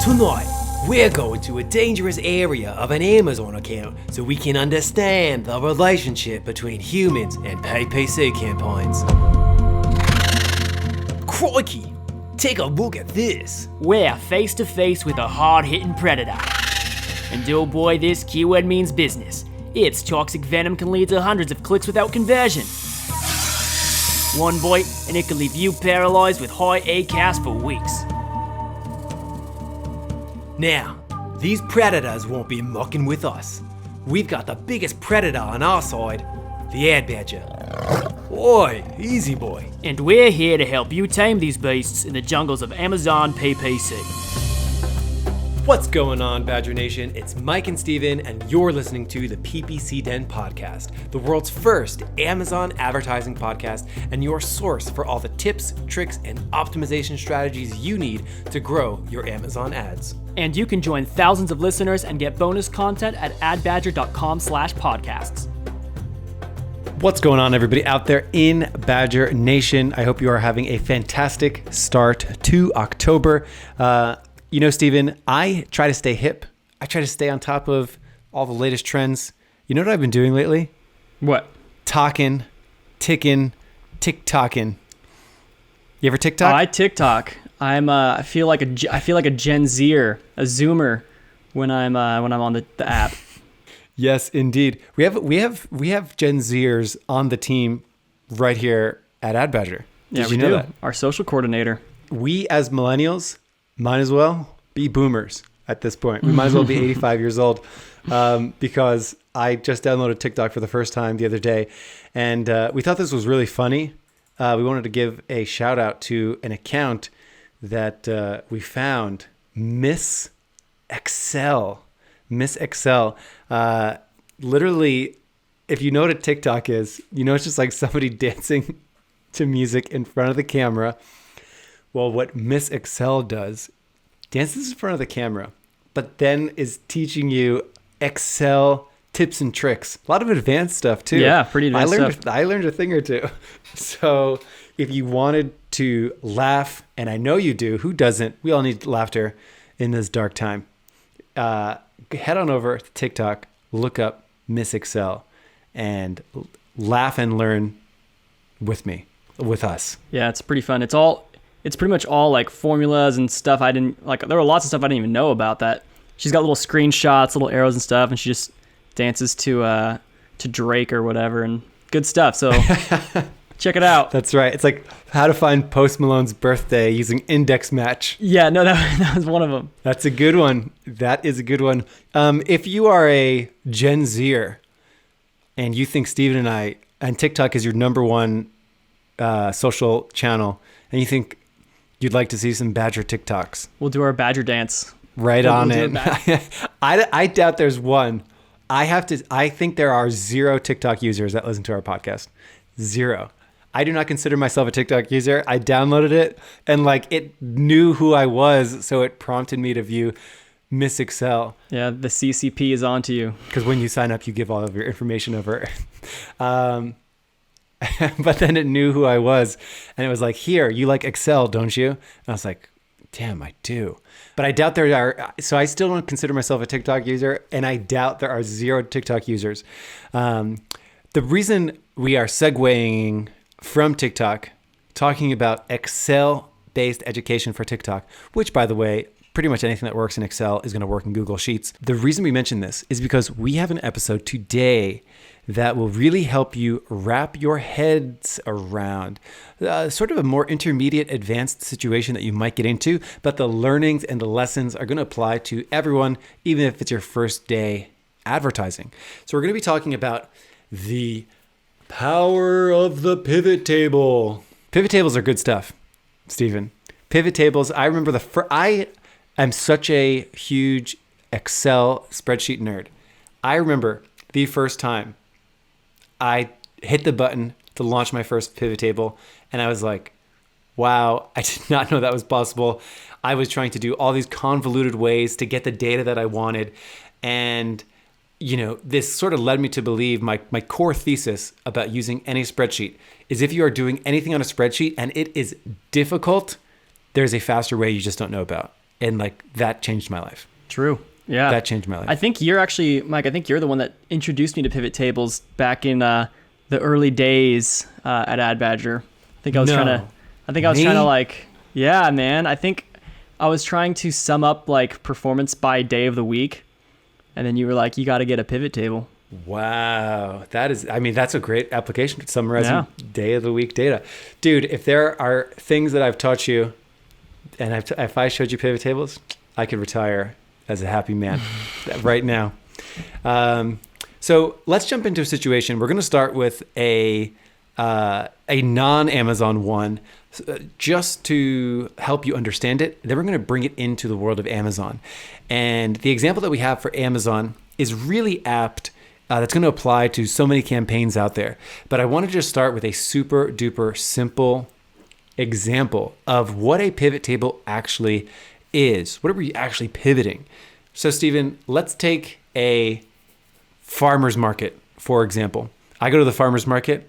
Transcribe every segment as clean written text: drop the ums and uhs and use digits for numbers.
Tonight, we're going to a dangerous area of an Amazon account so we can understand the relationship between humans and PPC campaigns. Crikey! Take a look at this. We're face to face with a hard-hitting predator. And oh boy, this keyword means business. Its toxic venom can lead to hundreds of clicks without conversion. One bite, and it can leave you paralyzed with high ACAS for weeks. Now, these predators won't be mucking with us. We've got the biggest predator on our side, the ad badger. Oi, easy boy. And we're here to help you tame these beasts in the jungles of Amazon PPC. What's going on, Badger Nation? It's Mike and Steven, and you're listening to the PPC Den podcast, the world's first Amazon advertising podcast, and your source for all the tips, tricks, and optimization strategies you need to grow your Amazon ads. And you can join thousands of listeners and get bonus content at adbadger.com/podcasts. What's going on, everybody out there in Badger Nation? I hope you are having a fantastic start to October. You know, Steven, I try to stay hip. I try to stay on top of all the latest trends. You know what I've been doing lately? What? Talking, ticking, TikToking. You ever TikTok? I TikTok. I feel like a Gen Zer, a Zoomer, when I'm on the app. Yes, indeed. We have Gen Zers on the team right here at Ad Badger. Yeah, Did we you know do. that? Our social coordinator. We as millennials might as well be boomers at this point. We might as well be 85 years old because I just downloaded TikTok for the first time the other day, and we thought this was really funny. We wanted to give a shout out to an account that we found, Miss Excel. Miss Excel. Literally, if you know what a TikTok is, you know it's just like somebody dancing to music in front of the camera. Well, what Miss Excel does, dances in front of the camera, but then is teaching you Excel tips and tricks. A lot of advanced stuff too. Yeah, pretty advanced stuff. I learned a thing or two. So if you wanted to laugh, and I know you do, who doesn't? We all need laughter in this dark time. Head on over to TikTok, look up Miss Excel, and laugh and learn with us. Yeah, it's pretty fun. It's pretty much all like formulas and stuff I didn't like. There were lots of stuff I didn't even know about that. She's got little screenshots, little arrows and stuff, and she just dances to Drake or whatever, and good stuff. So check it out. That's right. It's like how to find Post Malone's birthday using index match. Yeah, no, that was one of them. That's a good one. That is a good one. If you are a Gen Zer and you think Steven and TikTok is your number one social channel, and you think you'd like to see some Badger TikToks, we'll do our Badger dance. Right on it. I doubt there's one. I think there are 0 TikTok users that listen to our podcast. 0. I do not consider myself a TikTok user. I downloaded it and it knew who I was, so it prompted me to view Miss Excel. Yeah, the CCP is on to you. Because when you sign up, you give all of your information over. But then it knew who I was, and it was like, here, you like Excel, don't you? And I was like, damn, I do. But I doubt there are, so I still don't consider myself a TikTok user, and I doubt there are 0 TikTok users. The reason we are segueing from TikTok, talking about Excel-based education for TikTok, which, by the way, pretty much anything that works in Excel is going to work in Google Sheets. The reason we mention this is because we have an episode today that will really help you wrap your heads around sort of a more intermediate advanced situation that you might get into, but the learnings and the lessons are going to apply to everyone, even if it's your first day advertising. So we're going to be talking about the power of the pivot table. Pivot tables are good stuff, Steven. Pivot tables, I remember I am such a huge Excel spreadsheet nerd. I remember the first time I hit the button to launch my first pivot table, and I was like, wow, I did not know that was possible. I was trying to do all these convoluted ways to get the data that I wanted. And, this sort of led me to believe my core thesis about using any spreadsheet is if you are doing anything on a spreadsheet and it is difficult, there's a faster way you just don't know about. And like that changed my life. True. Yeah. That changed my life. I think you're actually, Mike, I think you're the one that introduced me to pivot tables back in the early days at Ad Badger. I think I was trying to like, yeah, man. I think I was trying to sum up like performance by day of the week. And then you were like, you got to get a pivot table. Wow. That's a great application for summarizing day of the week data. Dude, if there are things that I've taught you and if I showed you pivot tables, I could retire as a happy man right now. So let's jump into a situation. We're going to start with a non-Amazon one just to help you understand it. Then we're going to bring it into the world of Amazon. And the example that we have for Amazon is really apt. That's going to apply to so many campaigns out there. But I want to just start with a super duper simple example of what a pivot table actually is. What are we actually pivoting? So Stephen, let's take a farmer's market, for example. I go to the farmer's market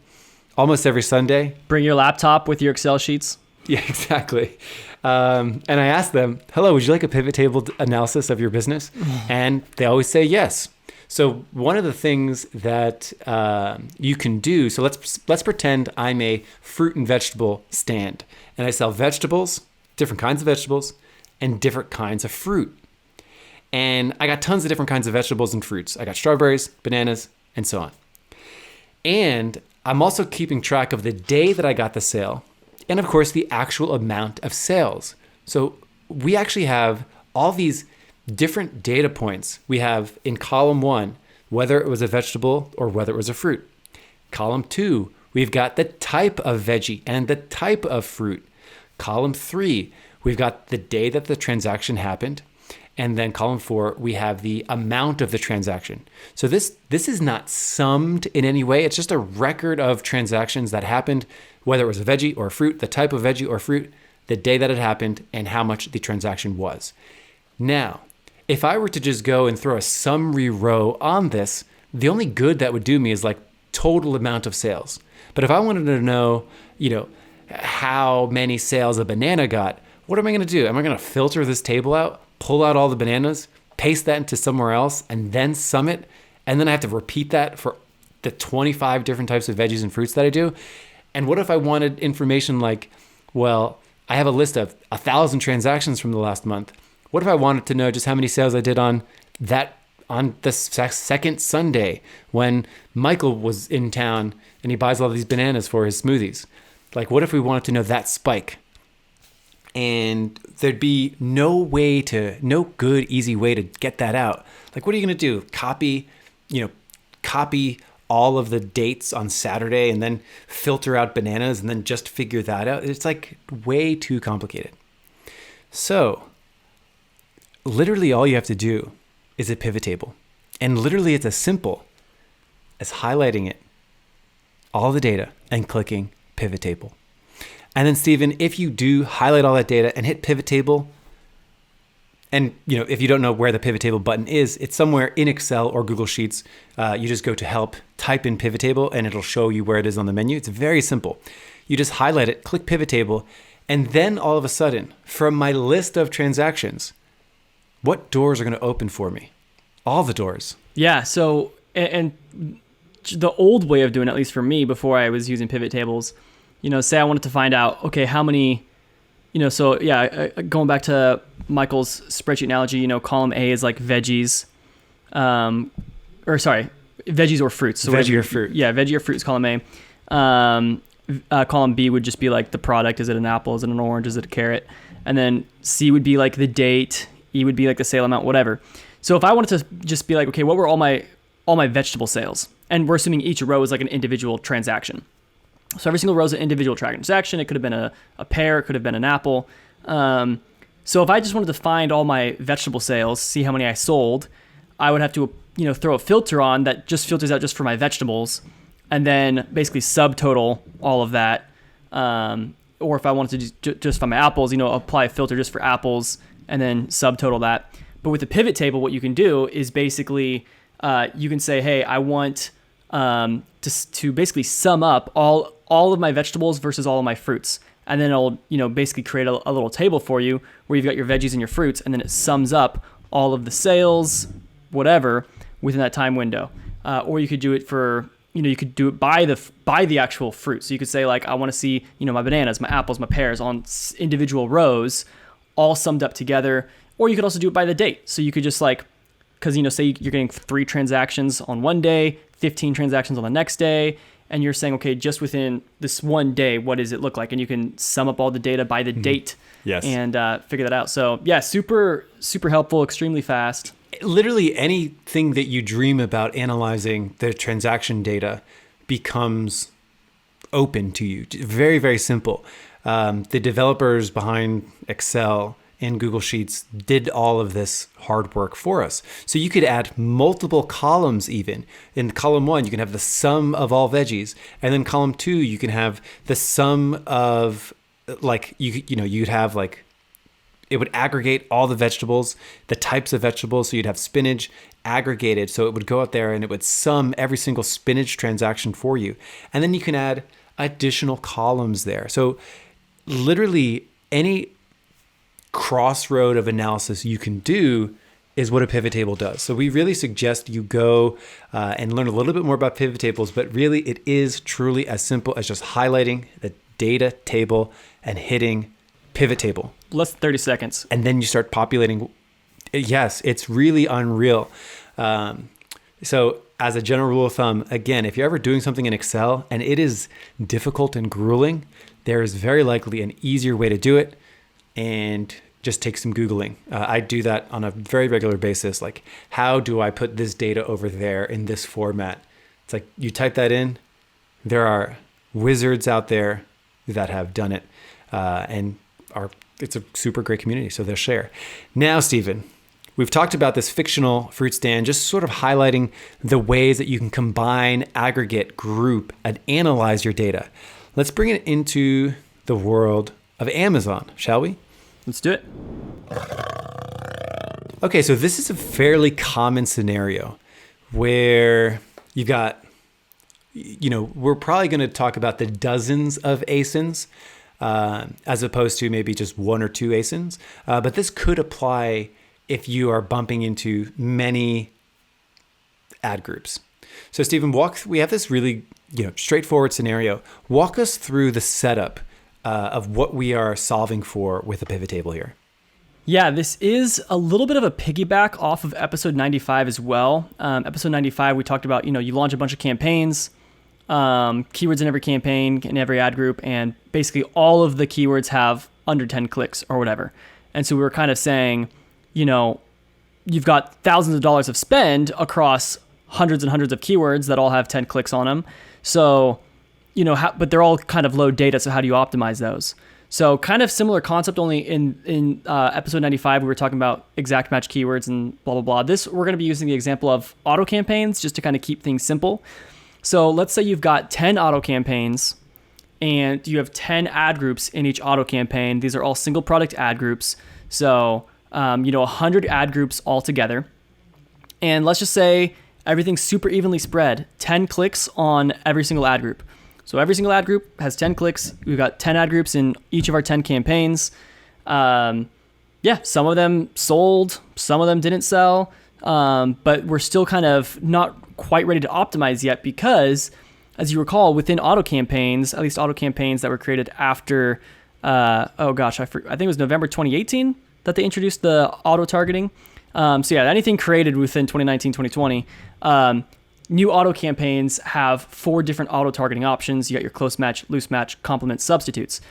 almost every Sunday. Bring your laptop with your Excel sheets. Yeah, exactly. And I ask them, hello, would you like a pivot table analysis of your business? And they always say yes. So one of the things that you can do, so let's pretend I'm a fruit and vegetable stand and I sell vegetables, different kinds of vegetables, and different kinds of fruit. And I got tons of different kinds of vegetables and fruits. I got strawberries, bananas, and so on. And I'm also keeping track of the day that I got the sale and of course the actual amount of sales. So we actually have all these different data points. We have in column 1, whether it was a vegetable or whether it was a fruit. Column 2, we've got the type of veggie and the type of fruit. Column 3, we've got the day that the transaction happened. And then column 4, we have the amount of the transaction. So this is not summed in any way. It's just a record of transactions that happened, whether it was a veggie or a fruit, the type of veggie or fruit, the day that it happened, and how much the transaction was. Now, if I were to just go and throw a summary row on this, the only good that would do me is like total amount of sales. But if I wanted to know, how many sales a banana got, what am I going to do? Am I going to filter this table out, pull out all the bananas, paste that into somewhere else, and then sum it? And then I have to repeat that for the 25 different types of veggies and fruits that I do? And what if I wanted information like, well, I have a list of 1,000 transactions from the last month. What if I wanted to know just how many sales I did on the second Sunday when Michael was in town and he buys all these bananas for his smoothies? Like, what if we wanted to know that spike? And there'd be no good, easy way to get that out. Like, what are you going to do? Copy all of the dates on Saturday and then filter out bananas and then just figure that out? It's like way too complicated. So literally all you have to do is a pivot table. And literally it's as simple as highlighting it, all the data, and clicking pivot table. And then Stephen, if you do highlight all that data and hit pivot table, and if you don't know where the pivot table button is, it's somewhere in Excel or Google Sheets. You just go to help, type in pivot table, and it'll show you where it is on the menu. It's very simple. You just highlight it, click pivot table, and then all of a sudden, from my list of transactions, what doors are going to open for me? All the doors. Yeah. So, and the old way of doing it, at least for me, before I was using pivot tables, say I wanted to find out, okay, how many, going back to Michael's spreadsheet analogy, column A is like veggies, veggies or fruits. So veggie or fruit. Yeah, veggie or fruit is column A. Column B would just be like the product. Is it an apple? Is it an orange? Is it a carrot? And then C would be like the date. E would be like the sale amount, whatever. So if I wanted to just be like, okay, what were all my vegetable sales? And we're assuming each row is like an individual transaction. So every single row is an individual transaction. It could have been a pear. It could have been an apple. So if I just wanted to find all my vegetable sales, see how many I sold, I would have to throw a filter on that just filters out just for my vegetables, and then basically subtotal all of that. Or if I wanted to just find my apples, apply a filter just for apples and then subtotal that. But with the pivot table, what you can do is basically you can say, hey, I want to basically sum up all of my vegetables versus all of my fruits. and then it'll, basically create a little table for you where you've got your veggies and your fruits, and then it sums up all of the sales, whatever, within that time window. Or you could do it for, you could do it by the actual fruit. So you could say like, I want to see, my bananas, my apples, my pears on individual rows, all summed up together. Or you could also do it by the date. So you could just like, because, say you're getting 3 transactions on one day, 15 transactions on the next day, and you're saying, okay, just within this one day, what does it look like? And you can sum up all the data by the date. Yes. And figure that out. So yeah, super, super helpful, extremely fast. Literally anything that you dream about analyzing the transaction data becomes open to you. Very, very simple. The developers behind Excel and Google Sheets did all of this hard work for us. So you could add multiple columns even. In column 1, you can have the sum of all veggies. And then column 2, you can have the sum of like, you'd have like, it would aggregate all the vegetables, the types of vegetables. So you'd have spinach aggregated. So it would go out there and it would sum every single spinach transaction for you. And then you can add additional columns there. So literally any crossroad of analysis you can do is what a pivot table does. So we really suggest you go and learn a little bit more about pivot tables, but really it is truly as simple as just highlighting the data table and hitting pivot table. Less than 30 seconds. And then you start populating. Yes, it's really unreal. So as a general rule of thumb, again, if you're ever doing something in Excel and it is difficult and grueling, there is very likely an easier way to do it, and just take some Googling. I do that on a very regular basis. Like, how do I put this data over there in this format? It's like you type that in. There are wizards out there that have done it, and it's a super great community, so they'll share. Now, Stephen, we've talked about this fictional fruit stand, just sort of highlighting the ways that you can combine, aggregate, group, and analyze your data. Let's bring it into the world of Amazon, shall we? Let's do it. Okay, so this is a fairly common scenario where you've got, we're probably going to talk about the dozens of ASINs as opposed to maybe just 1 or 2 ASINs. But this could apply if you are bumping into many ad groups. So Stephen, we have this really straightforward scenario. Walk us through the setup of what we are solving for with a pivot table here. Yeah, this is a little bit of a piggyback off of episode 95 as well. Episode 95, we talked about, you launch a bunch of campaigns, keywords in every campaign, in every ad group, and basically all of the keywords have under 10 clicks or whatever. And so we were kind of saying, you've got thousands of dollars of spend across hundreds and hundreds of keywords that all have 10 clicks on them. So, but they're all kind of low data. So how do you optimize those? So kind of similar concept, only in episode 95, we were talking about exact match keywords and blah, blah, blah. This, we're going to be using the example of auto campaigns just to kind of keep things simple. So let's say you've got 10 auto campaigns and you have 10 ad groups in each auto campaign. These are all single product ad groups. So, 100 ad groups all together. And let's just say everything's super evenly spread, 10 clicks on every single ad group. So every single ad group has 10 clicks. We've got 10 ad groups in each of our 10 campaigns. Some of them sold, some of them didn't sell, but we're still kind of not quite ready to optimize yet because, as you recall, within auto campaigns, at least auto campaigns that were created after, I think it was November 2018 that they introduced the auto targeting. Anything created within 2019, 2020, new auto campaigns have 4 different auto targeting options. You got your close match, loose match, complement, substitutes.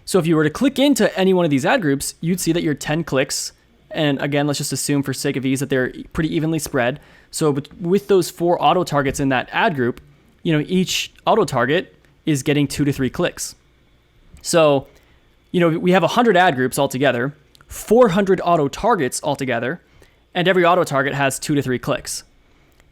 So if you were to click into any one of these ad groups, you'd see that your 10 clicks, and again, let's just assume for sake of ease that they're pretty evenly spread. So with those 4 auto targets in that ad group, each auto target is getting 2 to 3 clicks. So, we have 100 ad groups altogether, 400 auto targets altogether, and every auto target has 2 to 3 clicks.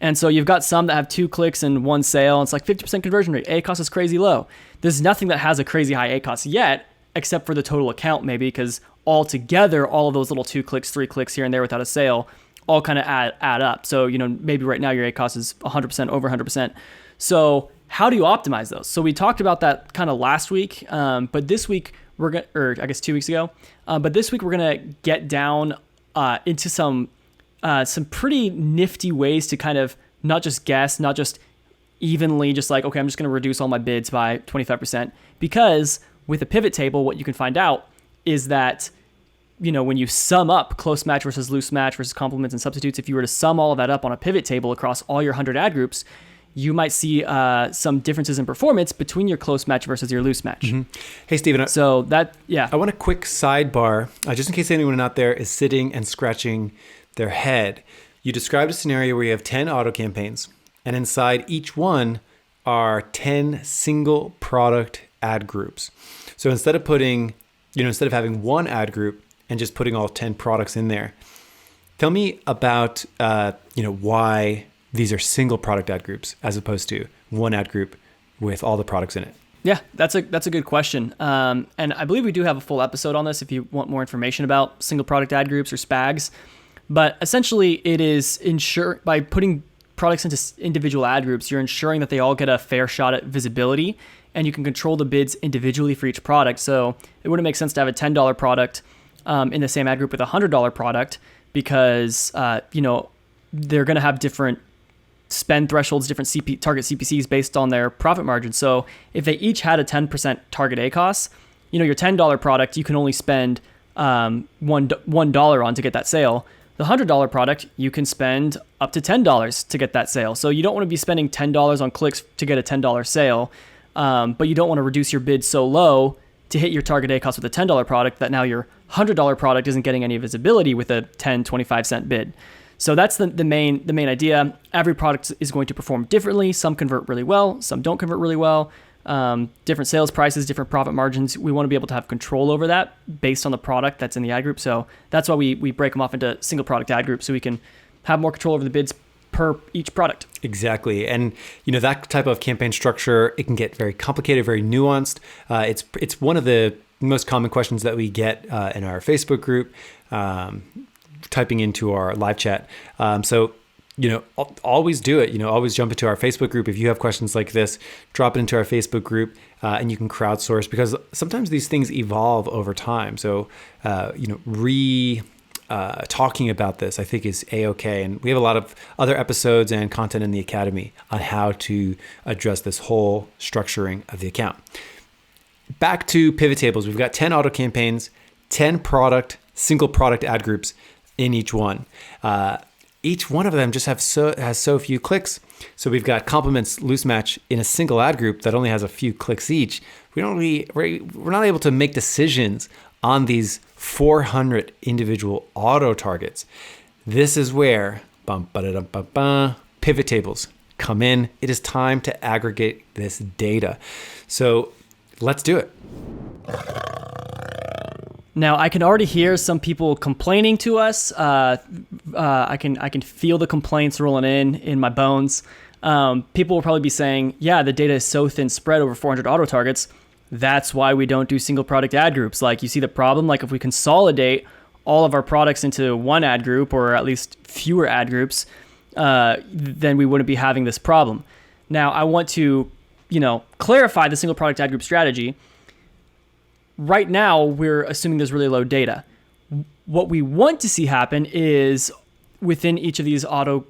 And so you've got some that have 2 clicks and 1 sale. And it's like 50% conversion rate. ACoS is crazy low. There's nothing that has a crazy high ACoS yet, except for the total account maybe, because altogether, all of those little 2 clicks, 3 clicks here and there without a sale, all kind of add up. So, maybe right now your ACoS is 100%, over 100%. So how do you optimize those? So we talked about that kind of last week, but this week or I guess 2 weeks ago. But this week we're gonna get down into some pretty nifty ways to kind of not just guess, not just evenly, just like, okay, I'm just gonna reduce all my bids by 25%. Because with a pivot table, what you can find out is that, when you sum up close match versus loose match versus complements and substitutes, if you were to sum all of that up on a pivot table across all your 100 ad groups, you might see some differences in performance between your close match versus your loose match. Mm-hmm. Hey, Steven. I want a quick sidebar, just in case anyone out there is sitting and scratching their head. You described a scenario where you have 10 auto campaigns, and inside each one are 10 single product ad groups. So instead of having one ad group and just putting all 10 products in there, tell me about, why these are single product ad groups as opposed to one ad group with all the products in it. Yeah, that's a good question. And I believe we do have a full episode on this if you want more information about single product ad groups or SPAGs. But essentially it is by putting products into individual ad groups, you're ensuring that they all get a fair shot at visibility, and you can control the bids individually for each product. So it wouldn't make sense to have a $10 product in the same ad group with a $100 product because, they're going to have different spend thresholds, different target CPCs based on their profit margin. So if they each had a 10% target ACOS, your $10 product, you can only spend $1 on to get that sale. The $100 product, you can spend up to $10 to get that sale. So you don't want to be spending $10 on clicks to get a $10 sale, but you don't want to reduce your bid so low to hit your target ACOS with a $10 product that now your $100 product isn't getting any visibility with a 10, 25 cent bid. So that's the main idea. Every product is going to perform differently. Some convert really well, some don't convert really well. Different sales prices, different profit margins. We want to be able to have control over that based on the product that's in the ad group. So that's why we break them off into single product ad groups so we can have more control over the bids per each product. Exactly. And that type of campaign structure, it can get very complicated, very nuanced. It's one of the most common questions that we get in our Facebook group, typing into our live chat. So always do it. Always jump into our Facebook group. If you have questions like this, drop it into our Facebook group and you can crowdsource, because sometimes these things evolve over time. So, talking about this, I think, is A-okay. And we have a lot of other episodes and content in the Academy on how to address this whole structuring of the account. Back to pivot tables. We've got 10 auto campaigns, 10 single product ad groups in each one. Each one of them just has so few clicks. So we've got complements, loose match in a single ad group that only has a few clicks each. We're not able to make decisions on these 400 individual auto targets. This is where pivot tables come in. It is time to aggregate this data. So let's do it. Now, I can already hear some people complaining to us. I can feel the complaints rolling in my bones. People will probably be saying, yeah, the data is so thin spread over 400 auto targets. That's why we don't do single product ad groups. Like, you see the problem? Like, if we consolidate all of our products into one ad group, or at least fewer ad groups, then we wouldn't be having this problem. Now, I want to, clarify the single product ad group strategy. Right now, we're assuming there's really low data. What we want to see happen is within each of these auto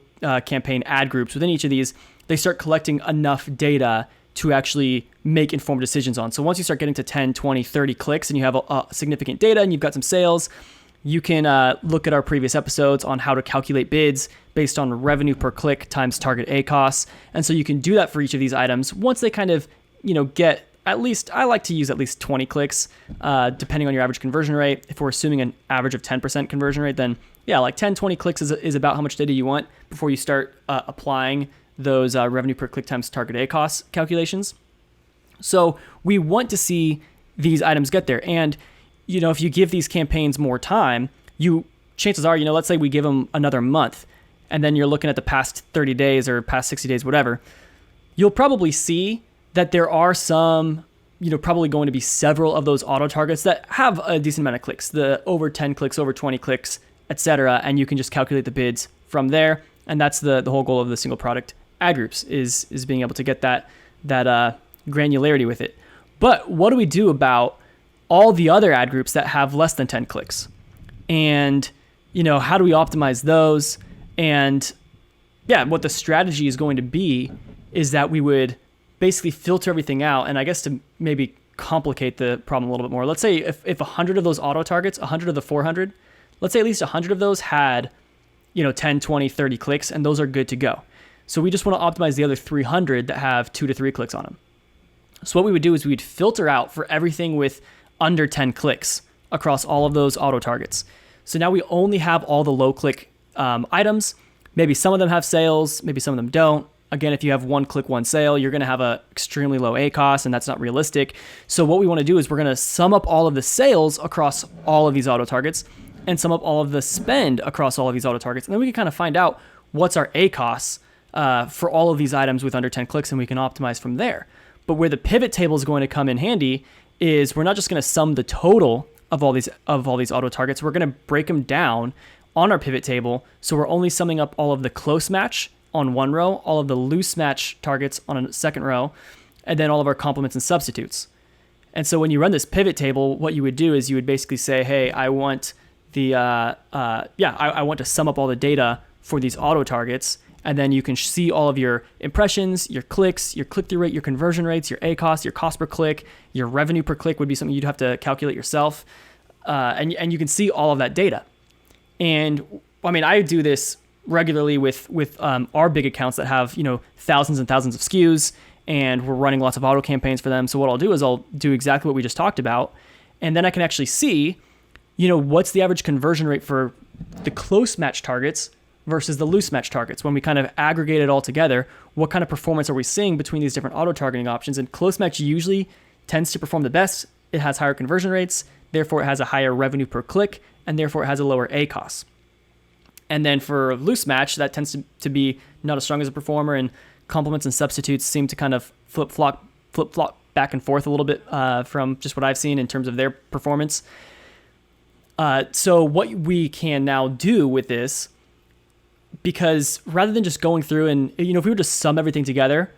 campaign ad groups, within each of these, they start collecting enough data to actually make informed decisions on. So once you start getting to 10, 20, 30 clicks and you have a significant data and you've got some sales, you can look at our previous episodes on how to calculate bids based on revenue per click times target ACOS. And so you can do that for each of these items. Once they kind of, get at least, I like to use at least 20 clicks, depending on your average conversion rate. If we're assuming an average of 10% conversion rate, then yeah, like 10, 20 clicks is about how much data you want before you start applying those revenue per click times target ACOS calculations. So we want to see these items get there. And, if you give these campaigns more time, chances are, let's say we give them another month, and then you're looking at the past 30 days or past 60 days, whatever, you'll probably see that there are some, probably going to be several of those auto targets that have a decent amount of clicks, the over 10 clicks, over 20 clicks, etc. And you can just calculate the bids from there. And that's the whole goal of the single product ad groups is being able to get that granularity with it. But what do we do about all the other ad groups that have less than 10 clicks. And, how do we optimize those? And what the strategy is going to be is that we would basically filter everything out. And I guess to maybe complicate the problem a little bit more, let's say if 100 of those auto targets, 100 of the 400, let's say at least 100 of those had, 10, 20, 30 clicks, and those are good to go. So we just want to optimize the other 300 that have 2 to 3 clicks on them. So what we would do is we'd filter out for everything with under 10 clicks across all of those auto targets. So now we only have all the low click items. Maybe some of them have sales, maybe some of them don't. Again, if you have one click, one sale, you're going to have a extremely low ACoS, and that's not realistic. So what we want to do is we're going to sum up all of the sales across all of these auto targets and sum up all of the spend across all of these auto targets. And then we can kind of find out what's our ACoS for all of these items with under 10 clicks, and we can optimize from there. But where the pivot table is going to come in handy is we're not just going to sum the total of all these auto targets. We're going to break them down on our pivot table. So we're only summing up all of the close match on one row, all of the loose match targets on a second row, and then all of our complements and substitutes. And so when you run this pivot table, what you would do is you would basically say, hey, I want I want to sum up all the data for these auto targets. And then you can see all of your impressions, your clicks, your click-through rate, your conversion rates, your ACoS, your cost per click, your revenue per click would be something you'd have to calculate yourself. And you can see all of that data. And I mean, I do this regularly with our big accounts that have, thousands and thousands of SKUs, and we're running lots of auto campaigns for them. So what I'll do is I'll do exactly what we just talked about. And then I can actually see, what's the average conversion rate for the close match targets versus the loose match targets. When we kind of aggregate it all together, what kind of performance are we seeing between these different auto targeting options? And close match usually tends to perform the best. It has higher conversion rates, therefore it has a higher revenue per click, and therefore it has a lower ACoS. And then for loose match, that tends to be not as strong as a performer, and complements and substitutes seem to kind of flip-flop back and forth a little bit from just what I've seen in terms of their performance. So what we can now do with this, because rather than just going through and, if we were to sum everything together,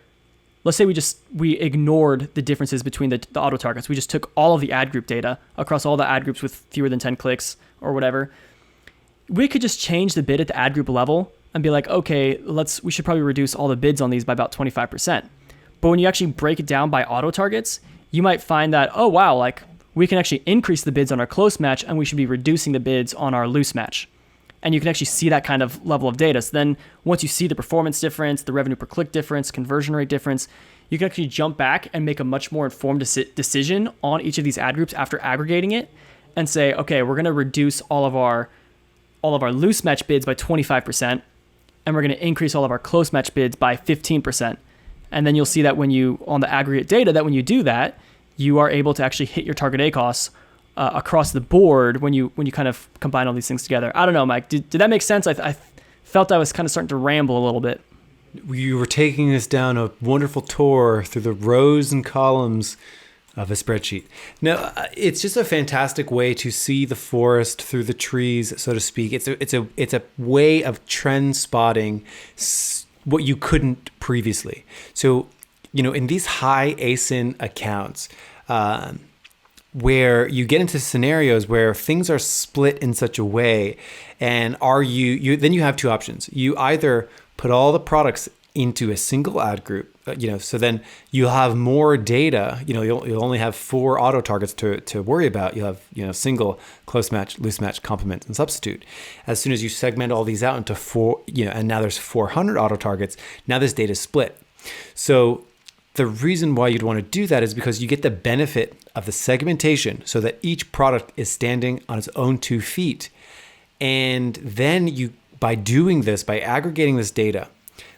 let's say we ignored the differences between the auto targets. We just took all of the ad group data across all the ad groups with fewer than 10 clicks or whatever. We could just change the bid at the ad group level and be like, okay, we should probably reduce all the bids on these by about 25%. But when you actually break it down by auto targets, you might find that, oh wow, like we can actually increase the bids on our close match and we should be reducing the bids on our loose match. And you can actually see that kind of level of data. So then once you see the performance difference, the revenue per click difference, conversion rate difference, you can actually jump back and make a much more informed decision on each of these ad groups after aggregating it and say, okay, we're going to reduce all of our loose match bids by 25%, and we're going to increase all of our close match bids by 15%. And then you'll see that on the aggregate data, that when you do that, you are able to actually hit your target ACoS across the board when you kind of combine all these things together. I don't know, Mike, did that make sense? I felt I was kind of starting to ramble a little bit. You were taking us down a wonderful tour through the rows and columns of a spreadsheet. Now, it's just a fantastic way to see the forest through the trees, so to speak. It's a way of trend spotting what you couldn't previously. So, in these high ASIN accounts, where you get into scenarios where things are split in such a way, and then you have two options. You either put all the products into a single ad group, so then you'll have more data. You'll only have 4 auto targets to worry about. You'll have single, close match, loose match, complement, and substitute. As soon as you segment all these out into 4, and now there's 400 auto targets, now this data is split. So the reason why you'd want to do that is because you get the benefit of the segmentation so that each product is standing on its own 2 feet. And then by doing this, by aggregating this data,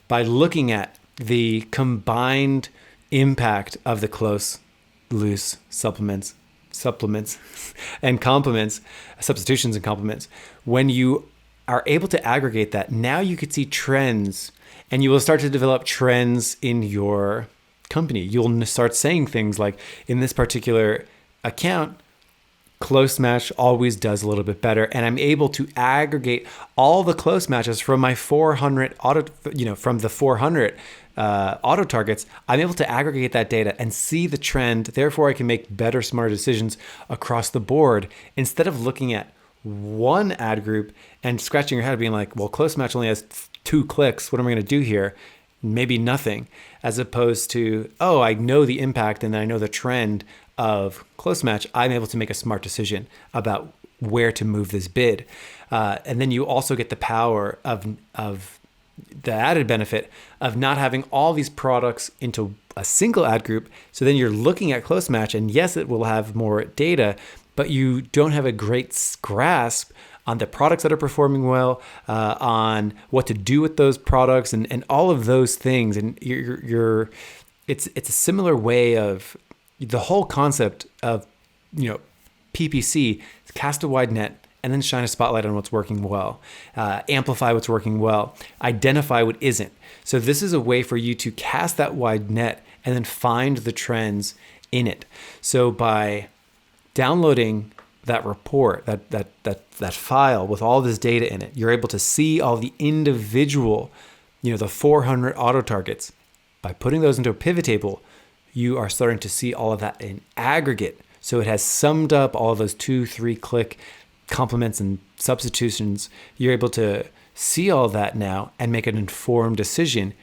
by looking at the combined impact of the close, loose supplements and complements, substitutions and complements, when you are able to aggregate that, now you could see trends, and you will start to develop trends in your company. You'll start saying things like, in this particular account, close match always does a little bit better, and I'm able to aggregate all the close matches from my 400 from the 400 auto targets. I'm able to aggregate that data and see the trend. Therefore, I can make better, smarter decisions across the board instead of looking at one ad group and scratching your head being like, well, close match only has 2 clicks. What am I going to do here? Maybe nothing, as opposed to, oh, I know the impact and I know the trend of close match. I'm able to make a smart decision about where to move this bid. And then you also get the power of the added benefit of not having all these products into a single ad group. So then you're looking at close match, and yes, it will have more data, but you don't have a great grasp on the products that are performing well, on what to do with those products, and all of those things. And it's a similar way of the whole concept of PPC, cast a wide net and then shine a spotlight on what's working well, amplify what's working well, identify what isn't. So this is a way for you to cast that wide net and then find the trends in it. So by downloading that report, that file with all this data in it, you're able to see all the individual, the 400 auto targets. By putting those into a pivot table, you are starting to see all of that in aggregate. So it has summed up all of those 2-3 click complements and substitutions. You're able to see all of that now and make an informed decision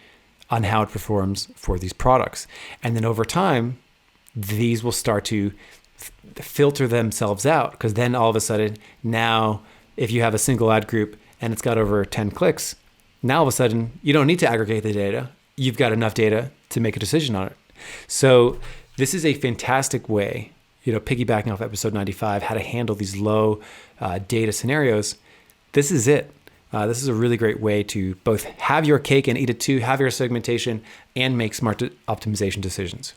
on how it performs for these products. And then over time, these will start to filter themselves out, because then all of a sudden, now if you have a single ad group and it's got over 10 clicks, now all of a sudden you don't need to aggregate the data. You've got enough data to make a decision on it. So this is a fantastic way, piggybacking off episode 95, how to handle these low data scenarios. This is it. This is a really great way to both have your cake and eat it too, have your segmentation, and make smart optimization decisions.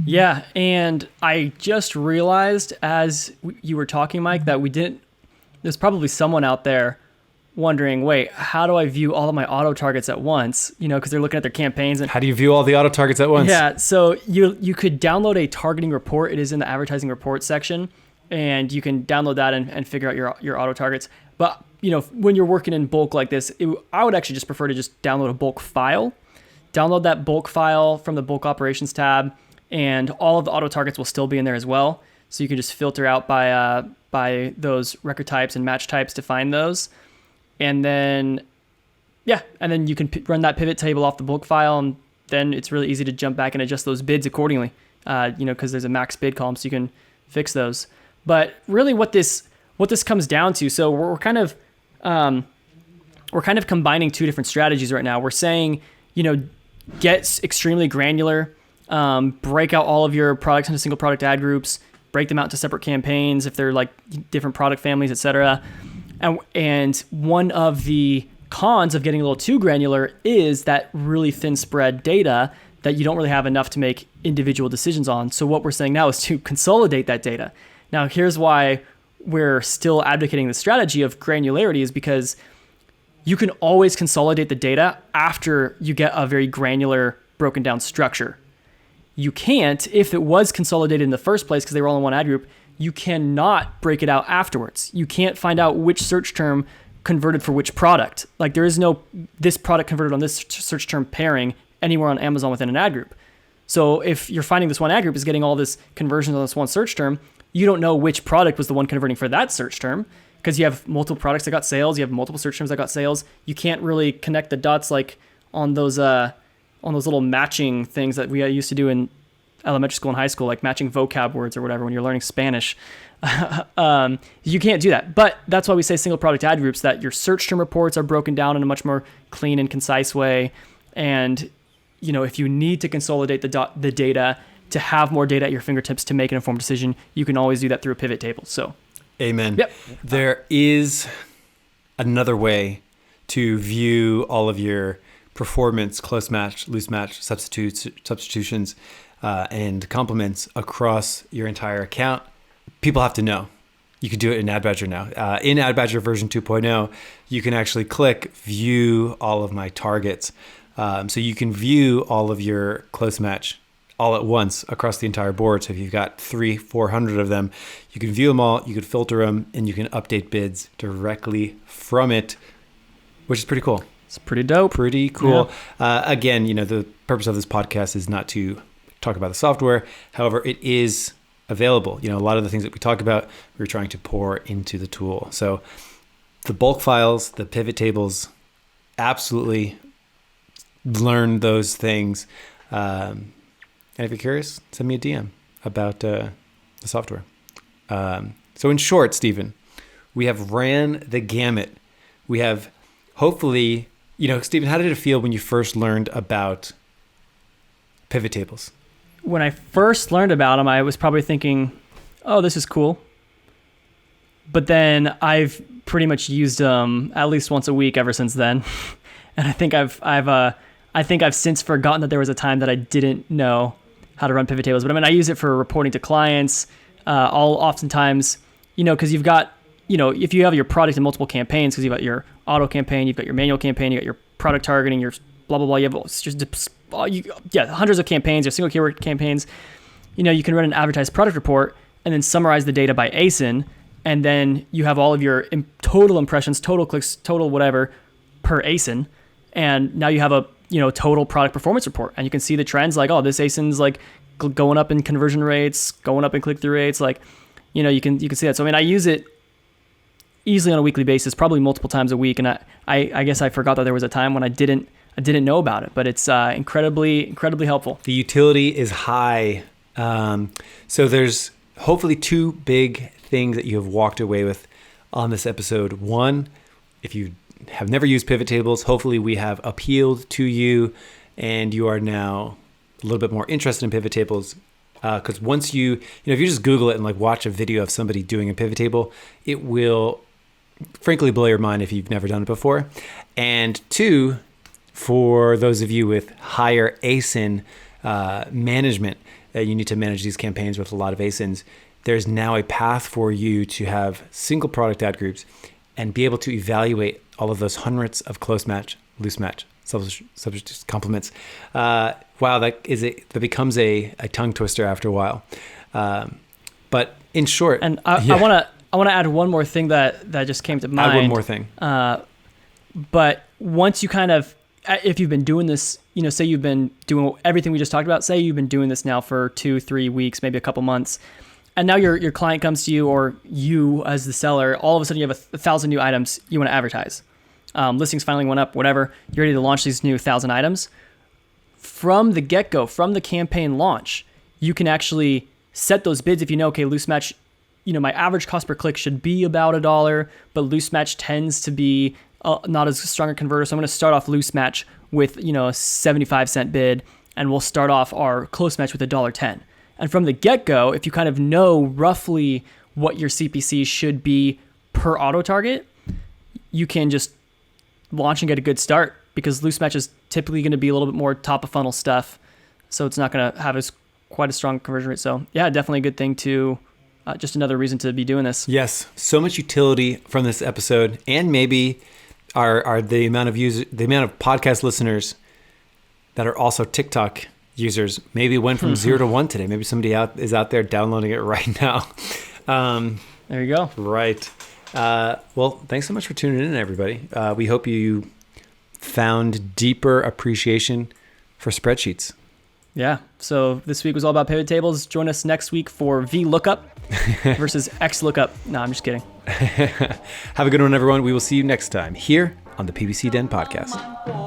Yeah, and I just realized as you were talking, Mike, that there's probably someone out there wondering, wait, how do I view all of my auto targets at once? Because they're looking at their campaigns. And how do you view all the auto targets at once? Yeah, so you could download a targeting report. It is in the advertising report section, and you can download that and figure out your auto targets. But when you're working in bulk like this, I would actually just prefer to just download a bulk file. Download that bulk file from the bulk operations tab, and all of the auto targets will still be in there as well. So you can just filter out by those record types and match types to find those. And then you can run that pivot table off the bulk file, and then it's really easy to jump back and adjust those bids accordingly, because there's a max bid column, so you can fix those. But really what this comes down to, so we're kind of combining 2 different strategies right now. We're saying, get extremely granular, break out all of your products into single product ad groups, break them out into separate campaigns if they're like different product families, etc. And one of the cons of getting a little too granular is that really thin spread data that you don't really have enough to make individual decisions on. So what we're saying now is to consolidate that data. Now, here's why we're still advocating the strategy of granularity, is because you can always consolidate the data after you get a very granular broken down structure. You can't, if it was consolidated in the first place because they were all in one ad group, you cannot break it out afterwards. You can't find out which search term converted for which product. Like there is no, this product converted on this search term pairing anywhere on Amazon within an ad group. So if you're finding this one ad group is getting all this conversions on this one search term, you don't know which product was the one converting for that search term, because you have multiple products that got sales, you have multiple search terms that got sales. You can't really connect the dots like on those little matching things that we used to do in elementary school and high school, like matching vocab words or whatever when you're learning Spanish. You can't do that. But that's why we say single product ad groups, that your search term reports are broken down in a much more clean and concise way. And if you need to consolidate the data to have more data at your fingertips to make an informed decision, you can always do that through a pivot table. So, amen. Yep. There is another way to view all of your performance, close match, loose match, substitutions, and complements across your entire account. People have to know. You can do it in AdBadger now. In AdBadger version 2.0, you can actually click view all of my targets. So you can view all of your close match all at once across the entire board. So if you've got 300-400 of them, you can view them all, you can filter them, and you can update bids directly from it, which is pretty cool. It's pretty dope. Pretty cool. Yeah. Again, the purpose of this podcast is not to talk about the software. However, it is available. A lot of the things that we talk about, we're trying to pour into the tool. So the bulk files, the pivot tables, absolutely learn those things. And if you're curious, send me a DM about the software. So in short, Stephen, we have ran the gamut. We have hopefully, Stephen, how did it feel when you first learned about pivot tables? When I first learned about them, I was probably thinking, oh, this is cool. But then I've pretty much used them at least once a week ever since then. And I think I've since forgotten that there was a time that I didn't know how to run pivot tables. But I use it for reporting to clients. I'll oftentimes, because you've got, if you have your product in multiple campaigns, because you've got your auto campaign, you've got your manual campaign, you got your product targeting, your blah, blah, blah. You have hundreds of campaigns, your single keyword campaigns. You can run an advertised product report and then summarize the data by ASIN. And then you have all of your total impressions, total clicks, total whatever per ASIN. And now you have a, total product performance report, and you can see the trends like, oh, this ASIN's like going up in conversion rates, going up in click-through rates. Like, you can see that. So, I use it easily on a weekly basis, probably multiple times a week. And I guess I forgot that there was a time when I didn't know about it, but it's incredibly, incredibly helpful. The utility is high. So there's hopefully two big things that you have walked away with on this episode. One, if you have never used pivot tables, hopefully we have appealed to you and you are now a little bit more interested in pivot tables. Because once if you just Google it and watch a video of somebody doing a pivot table, it will frankly blow your mind if you've never done it before. And two, for those of you with higher ASIN management, you need to manage these campaigns with a lot of ASINs. There's now a path for you to have single product ad groups and be able to evaluate all of those hundreds of close match, loose match, substitutes, complements. Wow, that becomes a tongue twister after a while. But in short, and I want to add one more thing that just came to mind. Add one more thing. But once you if you've been doing this, say you've been doing everything we just talked about, say you've been doing this now for 2-3 weeks, maybe a couple months, and now your client comes to you, or you as the seller, all of a sudden you have 1,000 new items you want to advertise. Listings finally went up, whatever. You're ready to launch these new 1,000 items. From the get-go, from the campaign launch, you can actually set those bids if you know, okay, loose match, my average cost per click should be about $1, but loose match tends to be not as strong a converter. So I'm going to start off loose match with, a 75-cent bid, and we'll start off our close match with $1.10. And from the get-go, if you kind of know roughly what your CPC should be per auto target, you can just launch and get a good start, because loose match is typically going to be a little bit more top of funnel stuff. So it's not going to have quite a strong conversion rate. So yeah, definitely a good thing to, just another reason to be doing this. Yes. So much utility from this episode, and maybe are the amount of podcast listeners that are also TikTok users maybe went from 0 to 1 today. Maybe somebody is out there downloading it right now. There you go. Right. Well, thanks so much for tuning in, everybody. We hope you found deeper appreciation for spreadsheets. Yeah. So this week was all about pivot tables. Join us next week for VLOOKUP versus XLOOKUP. No, I'm just kidding. Have a good one, everyone. We will see you next time here on the PPC Den podcast.